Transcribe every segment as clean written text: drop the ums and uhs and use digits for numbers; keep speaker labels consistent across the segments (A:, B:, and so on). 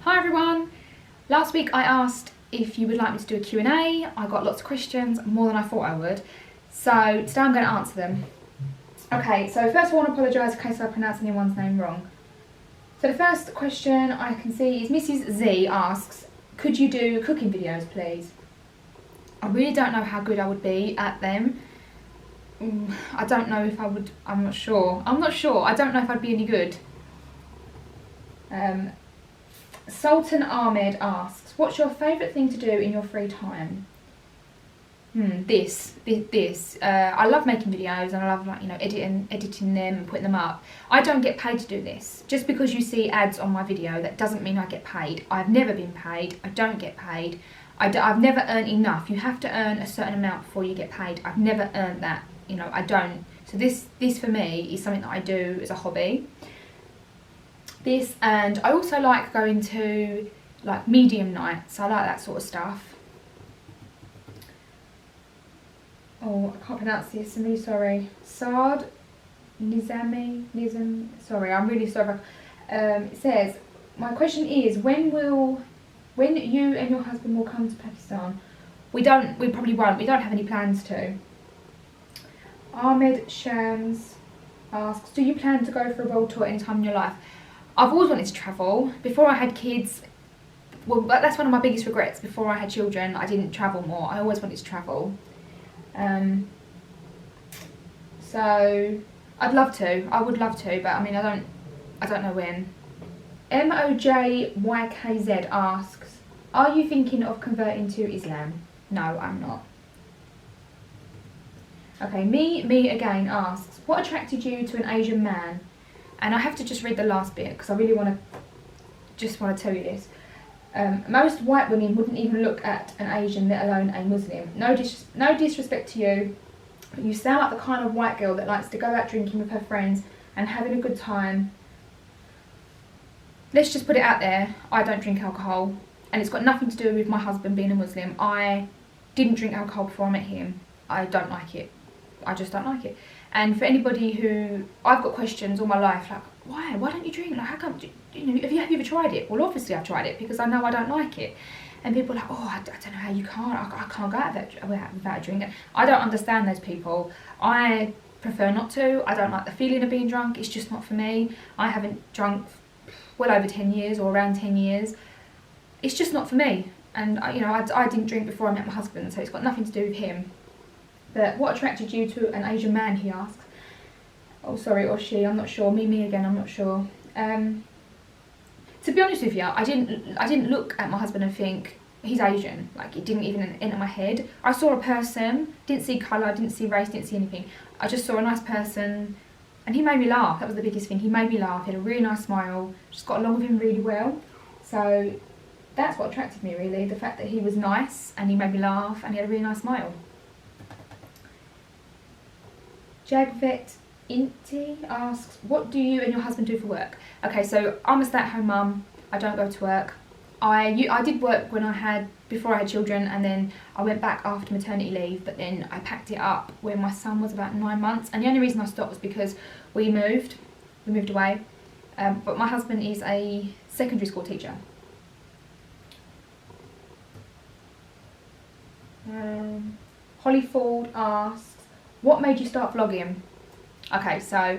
A: Hi everyone! Last week I asked if you would like me to do a Q&A. I got lots of questions, more than I thought I would. So today I'm going to answer them. Okay, so first I want to apologise in case I pronounce anyone's name wrong. So the first question I can see is Mrs. Z asks, could you do cooking videos please? I really don't know how good I would be at them. I don't know if I would, I'm not sure. I don't know if I'd be any good. Sultan Ahmed asks, what's your favourite thing to do in your free time? This. I love making videos and I love editing them and putting them up. I don't get paid to do this. Just because you see ads on my video, that doesn't mean I get paid. I've never been paid. I don't get paid. I've never earned enough. You have to earn a certain amount before you get paid. I've never earned that. I don't. So this for me is something that I do as a hobby. This, and I also like going to like medium nights. I like that sort of stuff. Oh, I can't pronounce this, I'm really sorry. Saad Nizam, sorry, I'm really sorry. It says, my question is, when you and your husband will come to Pakistan? We probably won't. We don't have any plans to. Ahmed Shams asks, do you plan to go for a world tour anytime in your life? I've always wanted to travel. Before I had kids, well, that's one of my biggest regrets. Before I had children, I didn't travel more. I always wanted to travel. So I'd love to. I would love to, but I mean, I don't know when. MOJYKZ asks, are you thinking of converting to Islam? No, I'm not. Okay, me again asks, what attracted you to an Asian man? And I have to just read the last bit because I really want to tell you this. Most white women wouldn't even look at an Asian, let alone a Muslim. No disrespect to you, but you sound like the kind of white girl that likes to go out drinking with her friends and having a good time. Let's just put it out there, I don't drink alcohol, and it's got nothing to do with my husband being a Muslim. I didn't drink alcohol before I met him. I don't like it. I just don't like it. And for anybody who, I've got questions all my life like, why don't you drink? Like, how come, have you ever tried it? Well, obviously I've tried it because I know I don't like it. And people are like, oh, I don't know how you can't, I can't go out without a drink. I don't understand those people. I prefer not to. I don't like the feeling of being drunk. It's just not for me. I haven't drunk well over 10 years or around 10 years. It's just not for me. And I didn't drink before I met my husband, so it's got nothing to do with him. But what attracted you to an Asian man, he asks. Oh, sorry, or she, I'm not sure. Me again, I'm not sure. To be honest with you, I didn't look at my husband and think, he's Asian. Like, it didn't even enter my head. I saw a person, didn't see colour, didn't see race, didn't see anything. I just saw a nice person, and he made me laugh. That was the biggest thing. He made me laugh. He had a really nice smile. Just got along with him really well. So that's what attracted me, really. The fact that he was nice, and he made me laugh, and he had a really nice smile. Jagvet Inti asks, what do you and your husband do for work? Okay, so I'm a stay-at-home mum. I don't go to work. I did work before I had children, and then I went back after maternity leave, but then I packed it up when my son was about 9 months, and the only reason I stopped was because we moved away. But my husband is a secondary school teacher. Holly Ford asks, what made you start vlogging? Okay, so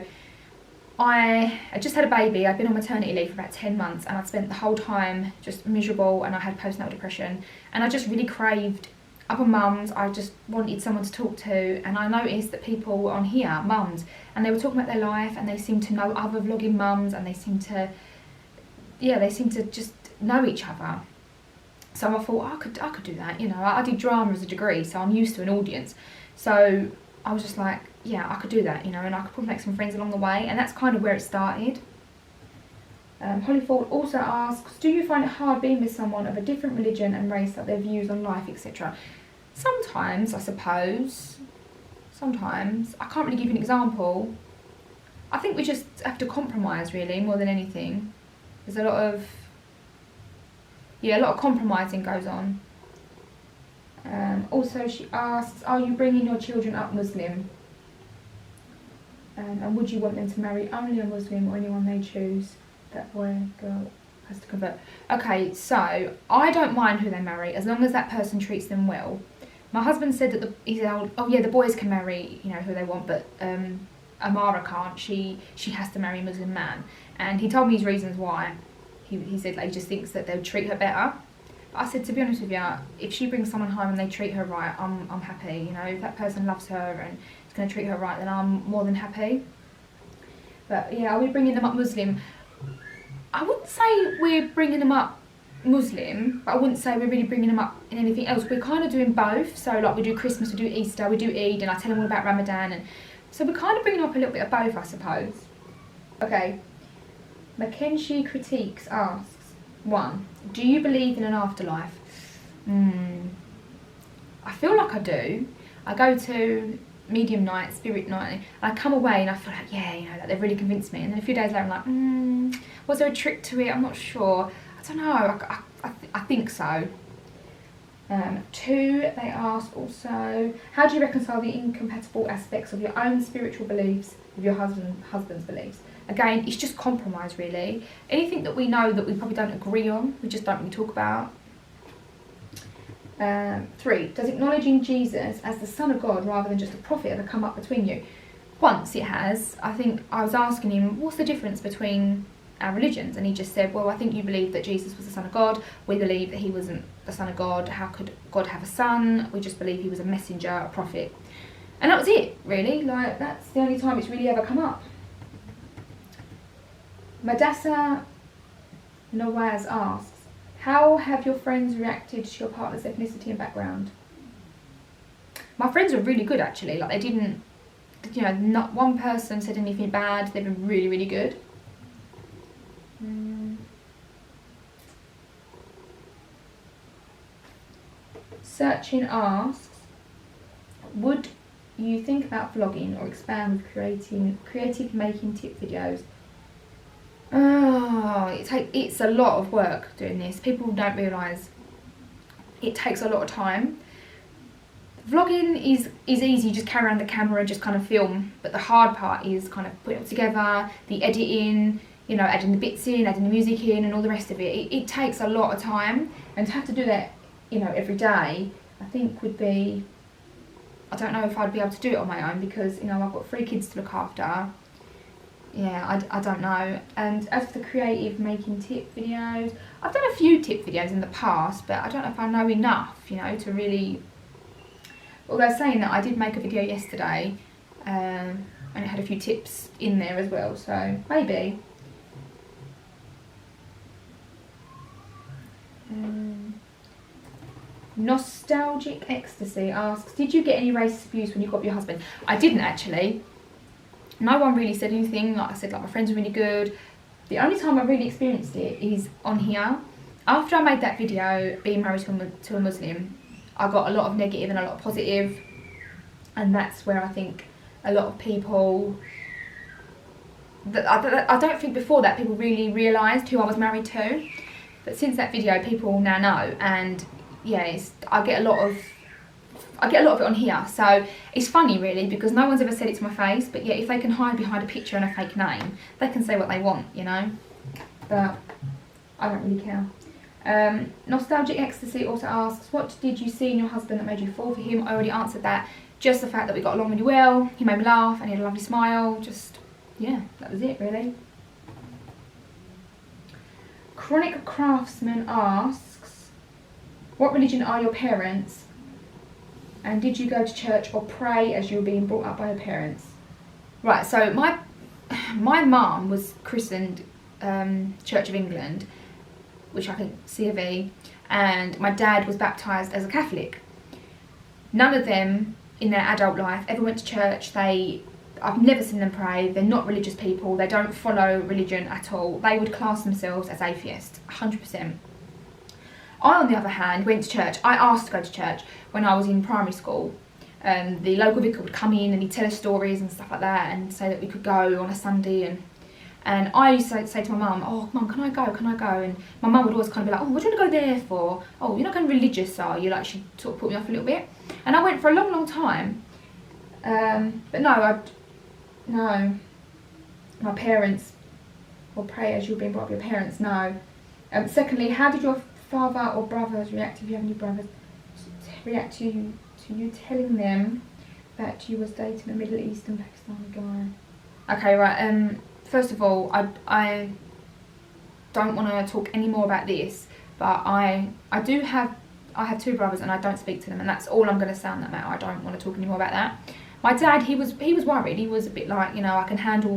A: I just had a baby. I'd been on maternity leave for about 10 months, and I'd spent the whole time just miserable, and I had postnatal depression, and I just really craved other mums. I just wanted someone to talk to, and I noticed that people were on here, mums, and they were talking about their life, and they seemed to know other vlogging mums, and they seemed to just know each other. So I thought, I could do that. I did drama as a degree, so I'm used to an audience. So I was just like, yeah, I could do that, and I could probably make some friends along the way, and that's kind of where it started. Hollyford also asks, do you find it hard being with someone of a different religion and race, like their views on life, etc.? Sometimes, I suppose. Sometimes. I can't really give you an example. I think we just have to compromise, really, more than anything. There's a lot of compromising goes on. Also, she asks, are you bringing your children up Muslim? And would you want them to marry only a Muslim or anyone they choose? That boy, girl, Has to convert. Okay, so I don't mind who they marry as long as that person treats them well. My husband said that he said, oh yeah, the boys can marry, you know, who they want, but Amara can't. She has to marry a Muslim man, and he told me his reasons why. He said like, he just thinks that they'll treat her better. But I said, to be honest with you, if she brings someone home and they treat her right, I'm happy. You know, if that person loves her and is going to treat her right, then I'm more than happy. But yeah, are we bringing them up Muslim? I wouldn't say we're bringing them up Muslim, but I wouldn't say we're really bringing them up in anything else. We're kind of doing both. So like we do Christmas, we do Easter, we do Eid, and I tell them all about Ramadan, and so we're kind of bringing up a little bit of both, I suppose. Okay. Mackenzie Critiques asks, 1. Do you believe in an afterlife? I feel like I do. I go to medium night, spirit night, and I come away and I feel like, yeah, you know, like they've really convinced me. And then a few days later I'm like, was there a trick to it? I'm not sure. I don't know. I think so. 2, they ask also, how do you reconcile the incompatible aspects of your own spiritual beliefs with your husband's beliefs? Again, it's just compromise, really. Anything that we know that we probably don't agree on, we just don't really talk about. 3, does acknowledging Jesus as the Son of God rather than just a prophet ever come up between you? Once it has. I think I was asking him, what's the difference between our religions? And he just said, well, I think you believe that Jesus was the Son of God. We believe that he wasn't the Son of God. How could God have a son? We just believe he was a messenger, a prophet. And that was it, really. Like, that's the only time it's really ever come up. Madassa Nawaz asks, how have your friends reacted to your partner's ethnicity and background? My friends are really good, actually. Like, they didn't, you know, not one person said anything bad. They've been really, really good. Searching asks, would you think about vlogging or expand with creative making tip videos? Oh, it's a lot of work doing this. People don't realise it takes a lot of time. Vlogging is easy, you just carry around the camera and just kind of film, but the hard part is kind of putting it all together, the editing, you know, adding the bits in, adding the music in and all the rest of it. It takes a lot of time, and to have to do that, you know, every day, I think would be, I don't know if I'd be able to do it on my own because, you know, I've got 3 kids to look after. Yeah, I don't know. And as for the creative making tip videos, I've done a few tip videos in the past, but I don't know if I know enough, you know, to really... Although saying that, I did make a video yesterday, and it had a few tips in there as well, so maybe. Nostalgic Ecstasy asks, did you get any racist abuse when you got your husband? I didn't, actually. No one really said anything. Like I said, like, my friends were really good. The only time I really experienced it is on here. After I made that video, being married to a Muslim, I got a lot of negative and a lot of positive, and that's where I think a lot of people, I don't think before that people really realised who I was married to, but since that video people now know, and yeah, I get a lot of it on here. So it's funny, really, because no one's ever said it to my face, but yeah, if they can hide behind a picture and a fake name, they can say what they want, you know, but I don't really care. Nostalgic Ecstasy also asks, what did you see in your husband that made you fall for him? I already answered that. Just the fact that we got along really well, he made me laugh and he had a lovely smile, just, yeah, that was it, really. Chronic Craftsman asks, what religion are your parents, and did you go to church or pray as you were being brought up by your parents? Right, so my mum was christened Church of England, which I think C of E, and my dad was baptised as a Catholic. None of them in their adult life ever went to church. I've never seen them pray. They're not religious people. They don't follow religion at all. They would class themselves as atheists, 100%. I, on the other hand, went to church. I asked to go to church when I was in primary school. The local vicar would come in and he'd tell us stories and stuff like that, and say that we could go on a Sunday, and I used to say to my mum, oh, Mum, can I go? And my mum would always kind of be like, oh, what do you want to go there for? Oh, you're not going religious, are you? Like, she'd sort of put me off a little bit. And I went for a long, long time. But no, my parents, or pray as you're being brought up your parents, no. Secondly, how did your father or brothers react, if you have any brothers, react to you telling them that you was dating a Middle Eastern Pakistani guy? Okay, right. First of all, I don't want to talk any more about this, but I have 2 brothers and I don't speak to them, and that's all I'm going to say on that matter. I don't want to talk any more about that. My dad, he was worried. He was a bit like, I can handle,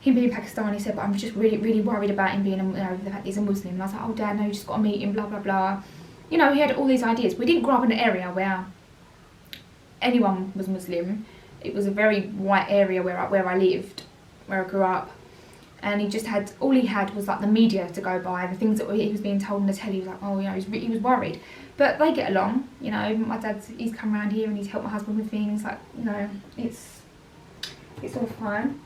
A: him being Pakistani. He said, but I'm just really, really worried about him being, the fact he's a Muslim. And I was like, oh Dad, no, you just got to meet him, blah, blah, blah. He had all these ideas. We didn't grow up in an area where anyone was Muslim. It was a very white area where I lived, where I grew up. And he just had, all he had was like the media to go by, the things that he was being told on the telly. He was like, oh, he was worried. But they get along, my dad's, he's come around here and he's helped my husband with things, like, it's all fine.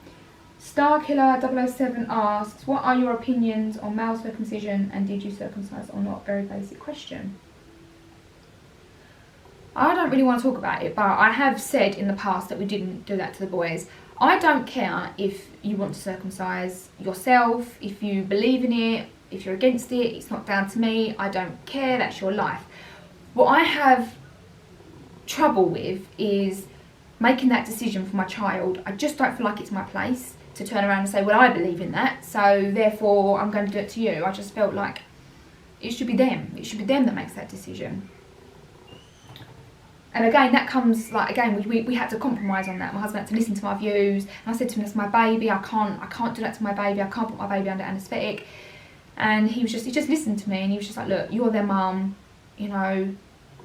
A: Starkiller007 asks, what are your opinions on male circumcision and did you circumcise or not? Very basic question. I don't really want to talk about it, but I have said in the past that we didn't do that to the boys. I don't care if you want to circumcise yourself, if you believe in it, if you're against it, it's not down to me. I don't care, that's your life. What I have trouble with is making that decision for my child. I just don't feel like it's my place to turn around and say, well, I believe in that, so therefore I'm going to do it to you. I just felt like it should be them. It should be them that makes that decision. And again, that comes, like, again, we had to compromise on that. My husband had to listen to my views. And I said to him, that's my baby. I can't do that to my baby. I can't put my baby under anaesthetic. And he just listened to me. And he was just like, look, you're their mum. They're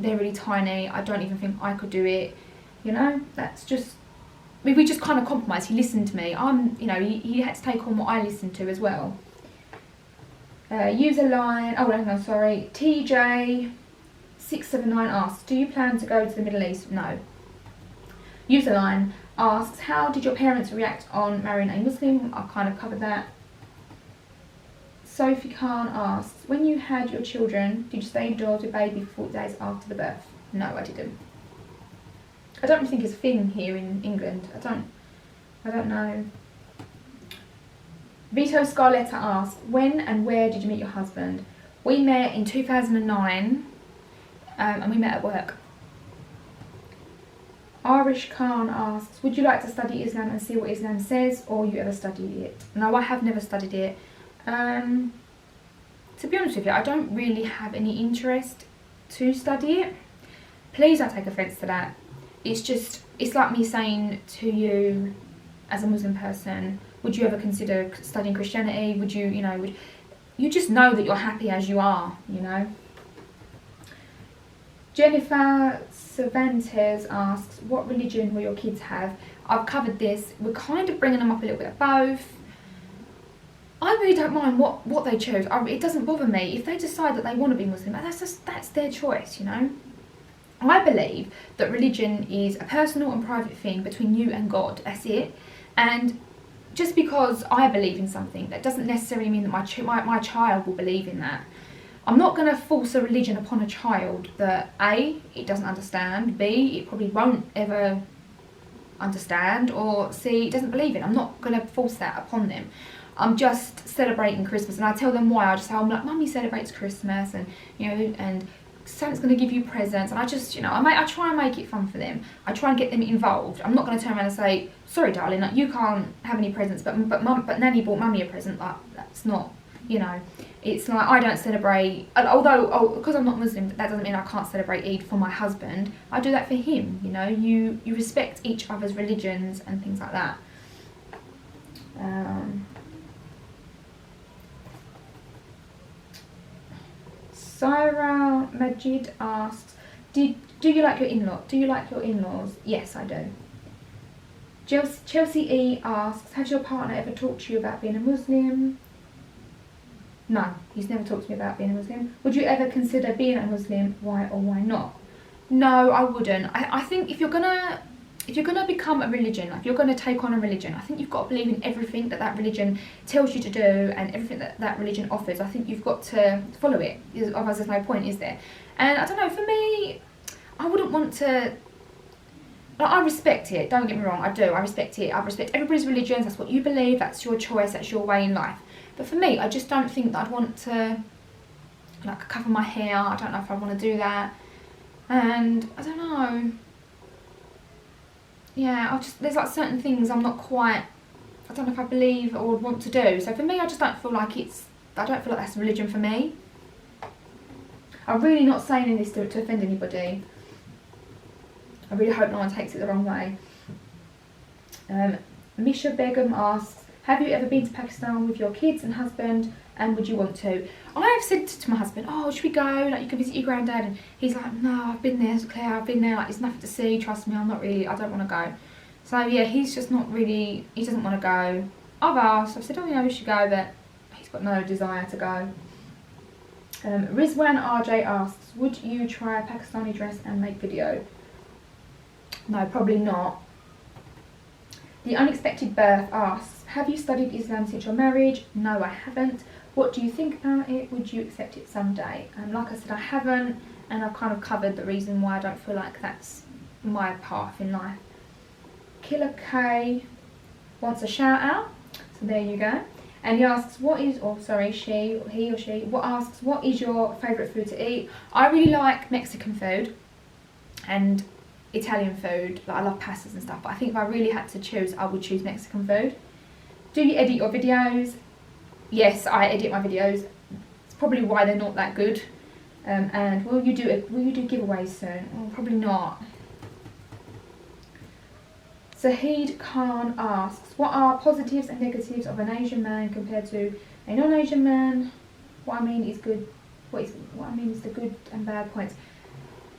A: really tiny. I don't even think I could do it. That's just, we just kind of compromised. He listened to me. He had to take on what I listened to as well. User line, TJ679 asks, do you plan to go to the Middle East? No. User line asks, how did your parents react on marrying a Muslim? I've kind of covered that. Sophie Khan asks, when you had your children, did you stay indoors with baby for 40 days after the birth? No, I didn't. I don't think it's a thing here in England. I don't know. Vito Scarletta asks, when and where did you meet your husband? We met in 2009. And we met at work. Arish Khan asks, would you like to study Islam and see what Islam says, or you ever studied it? No, I have never studied it. To be honest with you, I don't really have any interest to study it. Please don't take offence to that. It's like me saying to you, as a Muslim person, would you ever consider studying Christianity? Would you, you just know that you're happy as you are, Jennifer Cervantes asks, what religion will your kids have? I've covered this. We're kind of bringing them up a little bit of both. I really don't mind what they choose. It doesn't bother me. If they decide that they want to be Muslim, that's their choice, I believe that religion is a personal and private thing between you and God. That's it. And just because I believe in something, that doesn't necessarily mean that my child will believe in that. I'm not going to force a religion upon a child that A, it doesn't understand, B, it probably won't ever understand, or C, it doesn't believe in. I'm not going to force that upon them. I'm just celebrating Christmas, and I tell them why. I just say, I'm like, Mummy celebrates Christmas, and and Santa's going to give you presents, and I just, I try and make it fun for them. I try and get them involved. I'm not going to turn around and say, sorry darling, like, you can't have any presents, but Nanny bought Mummy a present. Like, that's not, it's like, I don't celebrate, although, because I'm not Muslim, that doesn't mean I can't celebrate Eid for my husband. I do that for him, you respect each other's religions and things like that. Syra Majid asks, do you like your in-law? Do you like your in-laws? Yes, I do. Chelsea E asks, has your partner ever talked to you about being a Muslim? No, he's never talked to me about being a Muslim. Would you ever consider being a Muslim? Why or why not? No, I wouldn't. I think if you're gonna become a religion, like if you're gonna take on a religion, I think you've got to believe in everything that religion tells you to do and everything that religion offers. I think you've got to follow it. Otherwise, there's no point, is there? And I don't know. For me, I wouldn't want to. I respect it. Don't get me wrong. I do. I respect it. I respect everybody's religions. That's what you believe. That's your choice. That's your way in life. But for me, I just don't think that I'd want to like cover my hair. I don't know if I want to do that. And I don't know. Yeah, there's like certain things I'm not quite, I don't know if I believe or would want to do. So for me, I just don't feel like I don't feel like that's religion for me. I'm really not saying this to offend anybody. I really hope no one takes it the wrong way. Misha Begum asks, have you ever been to Pakistan with your kids and husband, and would you want to? I have said to my husband, oh, should we go? Like, you can visit your granddad. And he's like, no, I've been there, Claire, I've been there. Like, there's nothing to see. Trust me, I don't want to go. So, yeah, he's just not really, he doesn't want to go. I've asked, I've said, oh, yeah, we should go, but he's got no desire to go. Rizwan RJ asks, would you try a Pakistani dress and make video? No, probably not. The Unexpected Birth asks, have you studied Islam since your marriage? No, I haven't. What do you think about it? Would you accept it someday? Like I said, I haven't, and I've kind of covered the reason why I don't feel like that's my path in life. Killer K wants a shout out, so there you go. And he asks, he or she, what is your favourite food to eat? I really like Mexican food and Italian food. Like, I love pastas and stuff, but I think if I really had to choose, I would choose Mexican food. Do you edit your videos? Yes, I edit my videos. It's probably why they're not that good. And will you do giveaways soon? Oh, probably not. Zahid Khan asks, what are positives and negatives of an Asian man compared to a non-Asian man? What I mean is the good and bad points.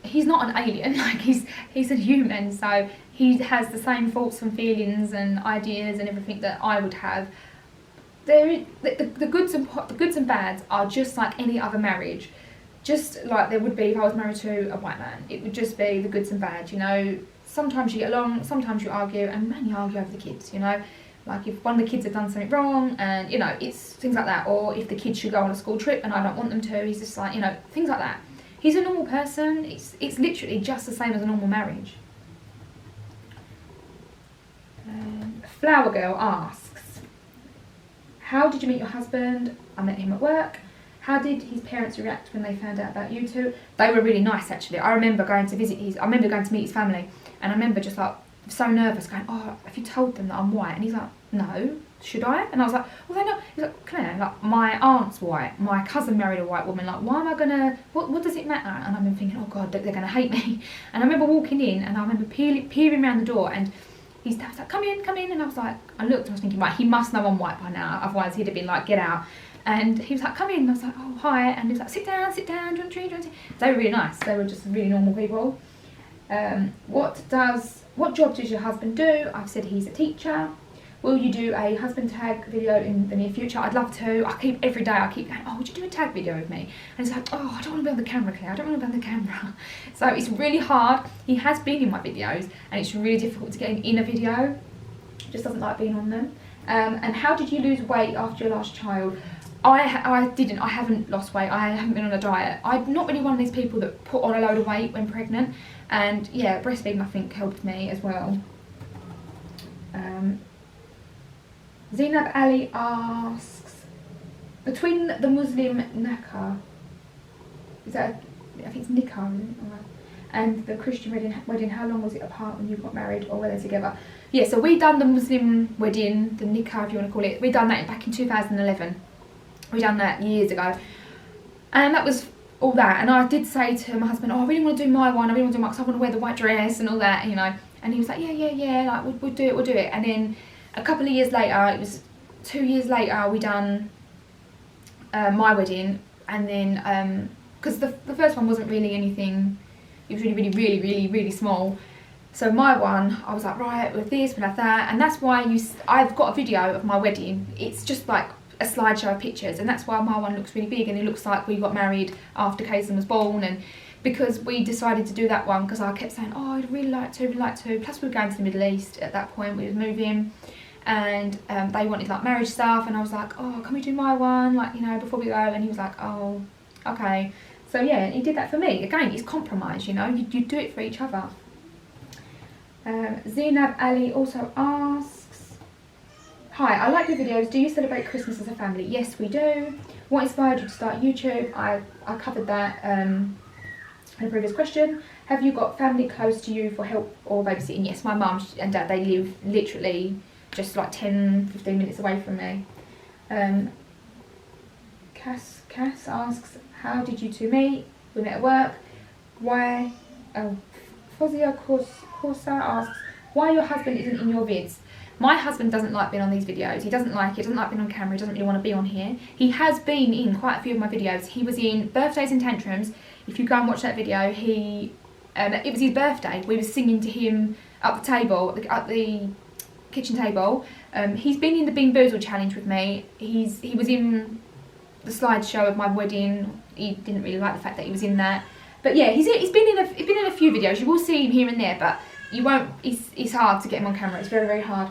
A: He's not an alien, like he's a human, so he has the same thoughts and feelings and ideas and everything that I would have. The goods and bads are just like any other marriage, just like there would be if I was married to a white man. It would just be the goods and bads, you know. Sometimes you get along, sometimes you argue, and man, you argue over the kids, you know. Like if one of the kids have done something wrong, and you know, it's things like that. Or if the kids should go on a school trip and I don't want them to, he's just like, you know, things like that. He's a normal person. It's literally just the same as a normal marriage. Flower Girl asks, how did you meet your husband? I met him at work. How did his parents react when they found out about you two? They were really nice, actually. I remember going to meet his family, and I remember just like so nervous, going, oh, have you told them that I'm white? And he's like, no, should I? And I was like, well, they know. He's like, Claire, like, my aunt's white, my cousin married a white woman, like, why am I gonna, what does it matter? And I've been thinking, oh God, they're gonna hate me. And I remember walking in, and I remember peering around the door, and his dad was like, come in, and I was like, I looked, and I was thinking, right, he must know I'm white by now, otherwise he'd have been like, get out. And he was like, come in, and I was like, oh, hi, and he was like, sit down, do you want to drink? They were really nice, they were just really normal people. What job does your husband do? I've said he's a teacher. Will you do a husband tag video in the near future? I'd love to. Every day I keep going, oh, would you do a tag video with me? And it's like, oh, I don't want to be on the camera, Claire. I don't want to be on the camera. So it's really hard. He has been in my videos, and it's really difficult to get him in a video. Just doesn't like being on them. And how did you lose weight after your last child? I haven't lost weight. I haven't been on a diet. I'm not really one of these people that put on a load of weight when pregnant. And yeah, breastfeeding I think helped me as well. Zainab Ali asks, between the Muslim nikah, I think it's nikah, and the Christian wedding, how long was it apart when you got married, or were they together? Yeah, so we done the Muslim wedding, the nikah if you want to call it, we done that back in 2011. We done that years ago, and that was all that. And I did say to my husband, oh, I really want to do my one, I really want to do my, because I want to wear the white dress and all that, you know. And he was like, yeah, like we'll do it. And then a couple of years later, it was 2 years later, we done my wedding. And then because the first one wasn't really anything, it was really small. So my one, I was like, right, with this, with that, and that's why I've got a video of my wedding. It's just like a slideshow of pictures, and that's why my one looks really big, and it looks like we got married after Kaysen was born. And because we decided to do that one, because I kept saying, oh, I'd really like to, plus we were going to the Middle East at that point, we were moving, and they wanted like marriage stuff, and I was like, oh, can we do my one, like, you know, before we go? And he was like, oh, okay. So yeah, he did that for me. Again, it's compromise, you know, you do it for each other. Zainab Ali also asks, Hi, I like your videos. Do you celebrate Christmas as a family? Yes, we do. What inspired you to start YouTube? I covered that in a previous question. Have you got family close to you for help or babysitting? Yes, my mum and dad, they live literally just like 10-15 minutes away from me. Cass asks, how did you two meet? We met at work. Why? Oh, Fozia Corsa asks, why your husband isn't in your vids? My husband doesn't like being on these videos. He doesn't like it, doesn't like being on camera, he doesn't really want to be on here. He has been in quite a few of my videos. He was in Birthdays and Tantrums. If you go and watch that video, it was his birthday. We were singing to him at the table, at the kitchen table. He's been in the Bean Boozled challenge with me. He was in the slideshow of my wedding. He didn't really like the fact that he was in that. But yeah, he's been in a few videos. You will see him here and there, but you won't. It's hard to get him on camera. It's very, very hard.